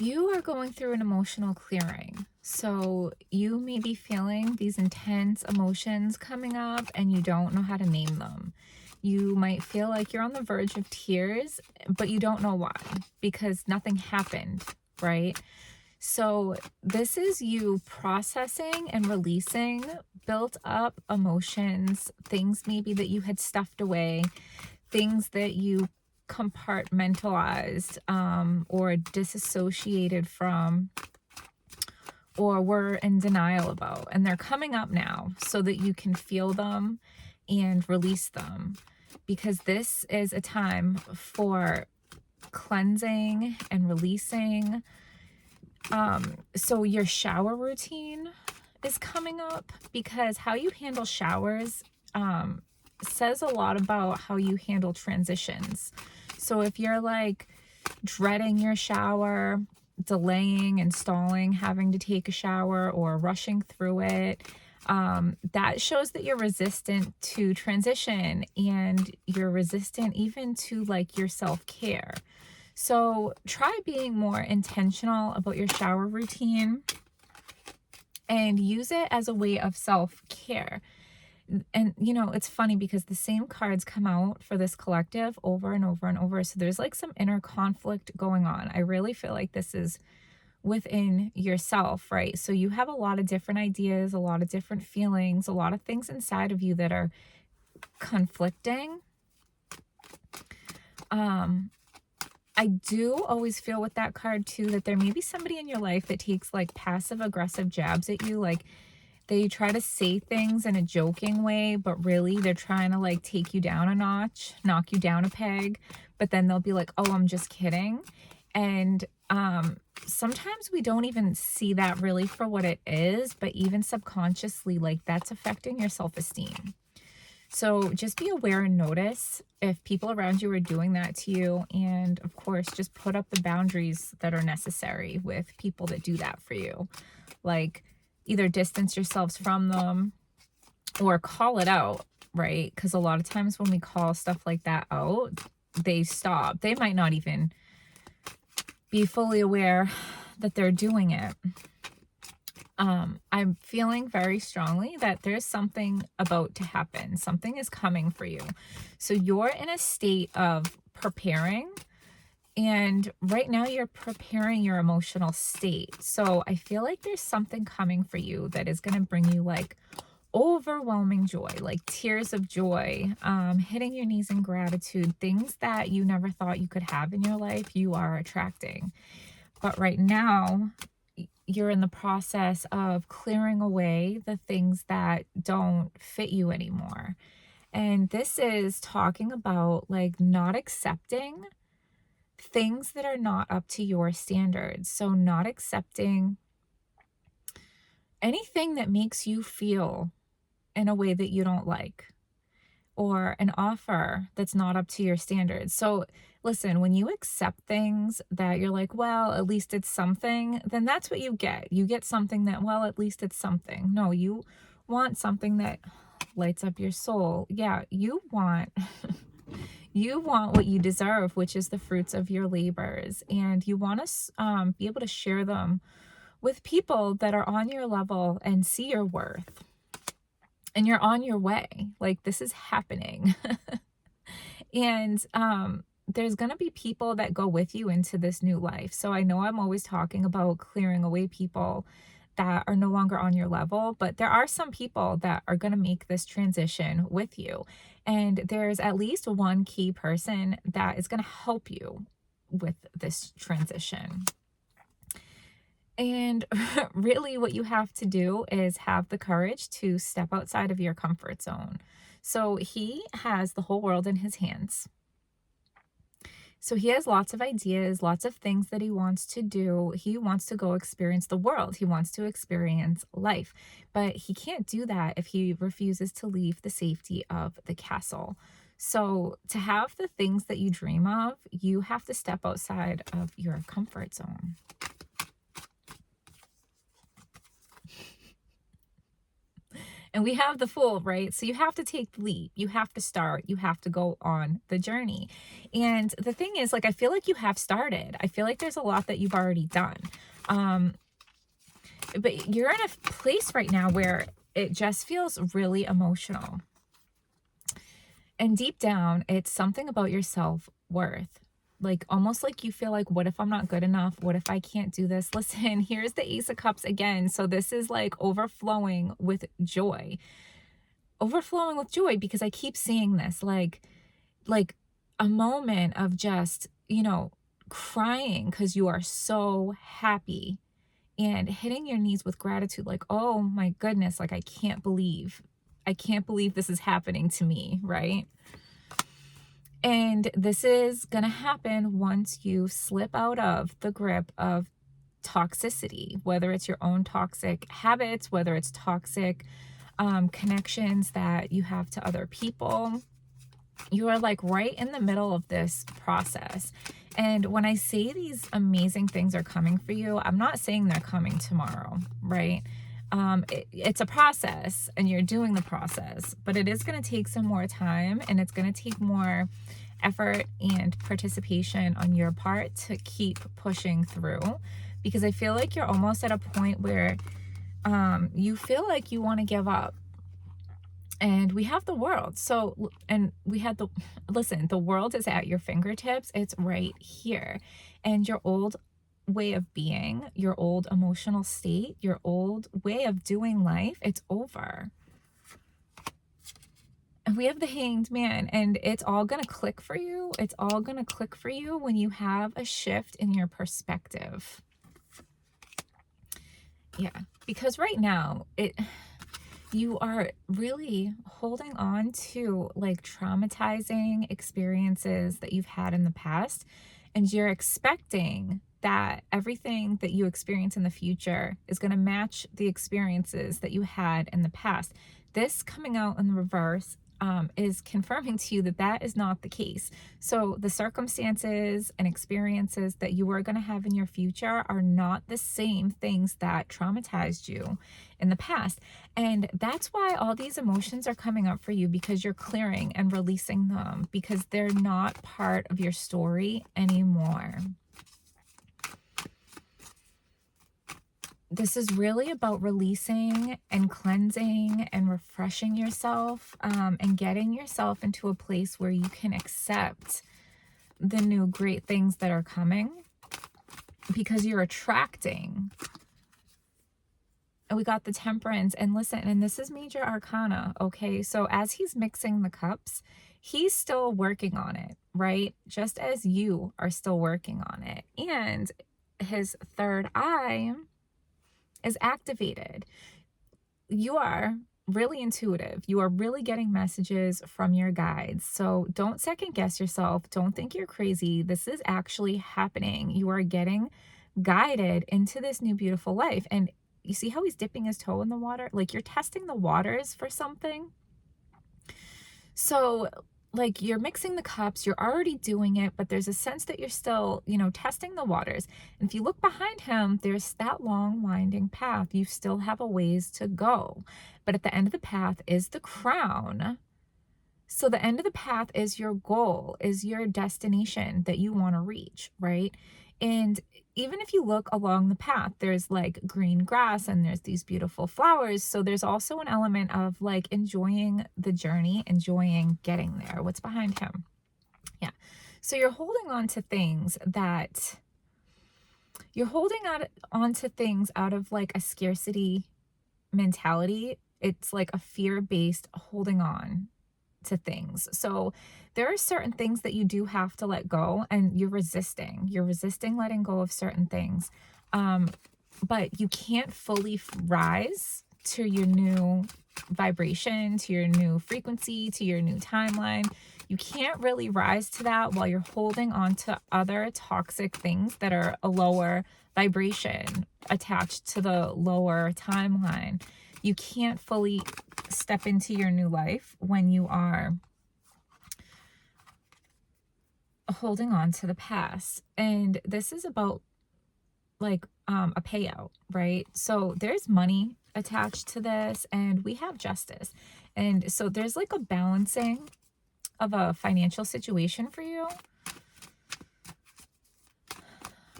You are going through an emotional clearing. So you may be feeling these intense emotions coming up and you don't know how to name them. You might feel like you're on the verge of tears, but you don't know why because nothing happened, right? So this is you processing and releasing built up emotions, things maybe that you had stuffed away, things that you compartmentalized or disassociated from or were in denial about. And they're coming up now so that you can feel them and release them because this is a time for cleansing and releasing. So your shower routine is coming up because how you handle showers says a lot about how you handle transitions. So if you're like dreading your shower, delaying and stalling having to take a shower or rushing through it, that shows that you're resistant to transition and you're resistant even to like your self-care. So try being more intentional about your shower routine and use it as a way of self-care. And it's funny because the same cards come out for this collective over and over and over. So there's like some inner conflict going on. I really feel like this is within yourself, right? So you have a lot of different ideas, a lot of different feelings, a lot of things inside of you that are conflicting. I do always feel with that card too that there may be somebody in your life that takes like passive aggressive jabs at you. Like they try to say things in a joking way, but really they're trying to like take you down a notch, knock you down a peg. But then they'll be like, oh, I'm just kidding. And sometimes we don't even see that really for what it is, but even subconsciously, like that's affecting your self-esteem. So just be aware and notice if people around you are doing that to you. And of course, just put up the boundaries that are necessary with people that do that for you. Like either distance yourselves from them or call it out, right? Because a lot of times when we call stuff like that out, they stop. They might not even be fully aware that they're doing it. I'm feeling very strongly that there's something about to happen. Something is coming for you. So you're in a state of preparing. And right now you're preparing your emotional state. So I feel like there's something coming for you that is going to bring you like overwhelming joy, like tears of joy, hitting your knees in gratitude, things that you never thought you could have in your life, you are attracting. But right now, you're in the process of clearing away the things that don't fit you anymore. And this is talking about like not accepting things that are not up to your standards. So, not accepting anything that makes you feel in a way that you don't like, or an offer that's not up to your standards. So, listen, when you accept things that you're like, well, at least it's something, then that's what you get. You get something that, well, at least it's something. No, you want something that lights up your soul. Yeah, you want you want what you deserve, which is the fruits of your labors, and you want to be able to share them with people that are on your level and see your worth. And you're on your way. Like this is happening. And there's going to be people that go with you into this new life. So I know I'm always talking about clearing away people that are no longer on your level, but there are some people that are going to make this transition with you. And there's at least one key person that is going to help you with this transition. And really, what you have to do is have the courage to step outside of your comfort zone. So he has the whole world in his hands. So he has lots of ideas, lots of things that he wants to do. He wants to go experience the world. He wants to experience life. But he can't do that if he refuses to leave the safety of the castle. So to have the things that you dream of, you have to step outside of your comfort zone. And And we have the Fool, right? So you have to take the leap. You have to start. You have to go on the journey. And the thing is, like, I feel like you have started. I feel like there's a lot that you've already done. But you're in a place right now where it just feels really emotional. And deep down, it's something about your self-worth. Like, almost like you feel like, what if I'm not good enough? What if I can't do this? Listen, here's the Ace of Cups again. So this is like overflowing with joy. Overflowing with joy, because I keep seeing this, like a moment of just, crying because you are so happy, and hitting your knees with gratitude, like, oh my goodness, like, I can't believe this is happening to me, right? And this is going to happen once you slip out of the grip of toxicity, whether it's your own toxic habits, whether it's toxic connections that you have to other people. You are like right in the middle of this process. And when I say these amazing things are coming for you, I'm not saying they're coming tomorrow, right? It's a process, and you're doing the process, but it is going to take some more time, and it's going to take more effort and participation on your part to keep pushing through, because I feel like you're almost at a point where you feel like you want to give up. And we have the world. So, and we had listen, the world is at your fingertips. It's right here. And your old way of being, your old emotional state, your old way of doing life, it's over. And we have the Hanged Man, and it's all going to click for you. It's all going to click for you when you have a shift in your perspective. Yeah, because right now, you are really holding on to like traumatizing experiences that you've had in the past, and you're expecting that everything that you experience in the future is going to match the experiences that you had in the past. This coming out in the reverse is confirming to you that that is not the case. So the circumstances and experiences that you are going to have in your future are not the same things that traumatized you in the past. And that's why all these emotions are coming up for you, because you're clearing and releasing them, because they're not part of your story anymore. This is really about releasing and cleansing and refreshing yourself, and getting yourself into a place where you can accept the new great things that are coming, because you're attracting. And we got the Temperance, and listen, and this is major arcana, okay? So as he's mixing the cups, he's still working on it, right? Just as you are still working on it. And his third eye is activated. You are really intuitive. You are really getting messages from your guides. So don't second guess yourself. Don't think you're crazy. This is actually happening. You are getting guided into this new beautiful life. And you see how he's dipping his toe in the water? Like, you're testing the waters for something. So like, you're mixing the cups, you're already doing it, but there's a sense that you're still, testing the waters. And if you look behind him, there's that long winding path. You still have a ways to go, but at the end of the path is the crown. So the end of the path is your goal, is your destination that you want to reach, right? And even if you look along the path, there's like green grass and there's these beautiful flowers. So there's also an element of like enjoying the journey, enjoying getting there. What's behind him? Yeah. So you're holding on to things out of like a scarcity mentality. It's like a fear-based holding on to things. So there are certain things that you do have to let go, and you're resisting letting go of certain things. But you can't fully rise to your new vibration, to your new frequency, to your new timeline. You can't really rise to that while you're holding on to other toxic things that are a lower vibration attached to the lower timeline. You can't fully step into your new life when you are holding on to the past. And this is about a payout, right? So there's money attached to this, and we have justice. And so there's like a balancing of a financial situation for you.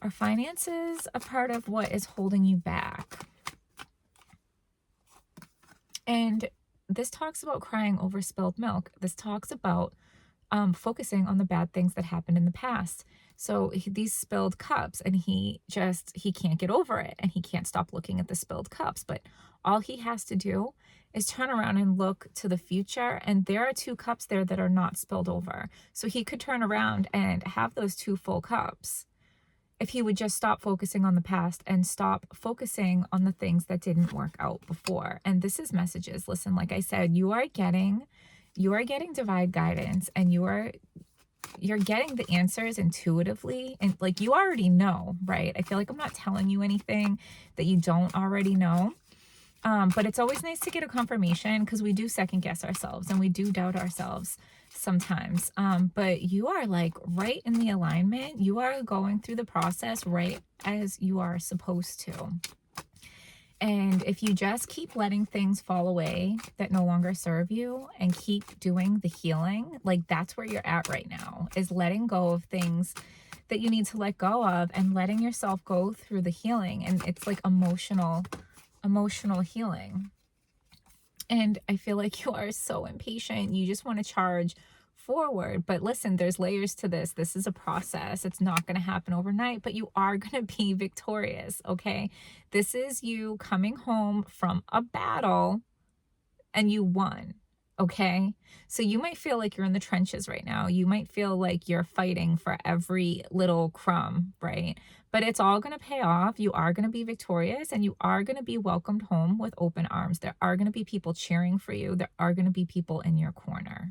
Are finances a part of what is holding you back? And this talks about crying over spilled milk. This talks about focusing on the bad things that happened in the past. So these spilled cups, and he can't get over it, and he can't stop looking at the spilled cups. But all he has to do is turn around and look to the future, and there are 2 cups there that are not spilled over. So he could turn around and have those 2 full cups if he would just stop focusing on the past and stop focusing on the things that didn't work out before. And this is messages. Listen, like I said, you are getting divine guidance, and you're getting the answers intuitively, and like you already know, right? I feel like I'm not telling you anything that you don't already know. But it's always nice to get a confirmation, because we do second guess ourselves and we do doubt ourselves sometimes. But you are like right in the alignment. You are going through the process right as you are supposed to. And if you just keep letting things fall away that no longer serve you and keep doing the healing, like that's where you're at right now, is letting go of things that you need to let go of and letting yourself go through the healing. And it's like emotional healing. And I feel like you are so impatient. You just want to charge forward. But listen, there's layers to this. This is a process. It's not going to happen overnight, but you are going to be victorious, okay? This is you coming home from a battle and you won, okay? So you might feel like you're in the trenches right now. You might feel like you're fighting for every little crumb, right? But it's all going to pay off. You are going to be victorious, and you are going to be welcomed home with open arms. There are going to be people cheering for you. There are going to be people in your corner.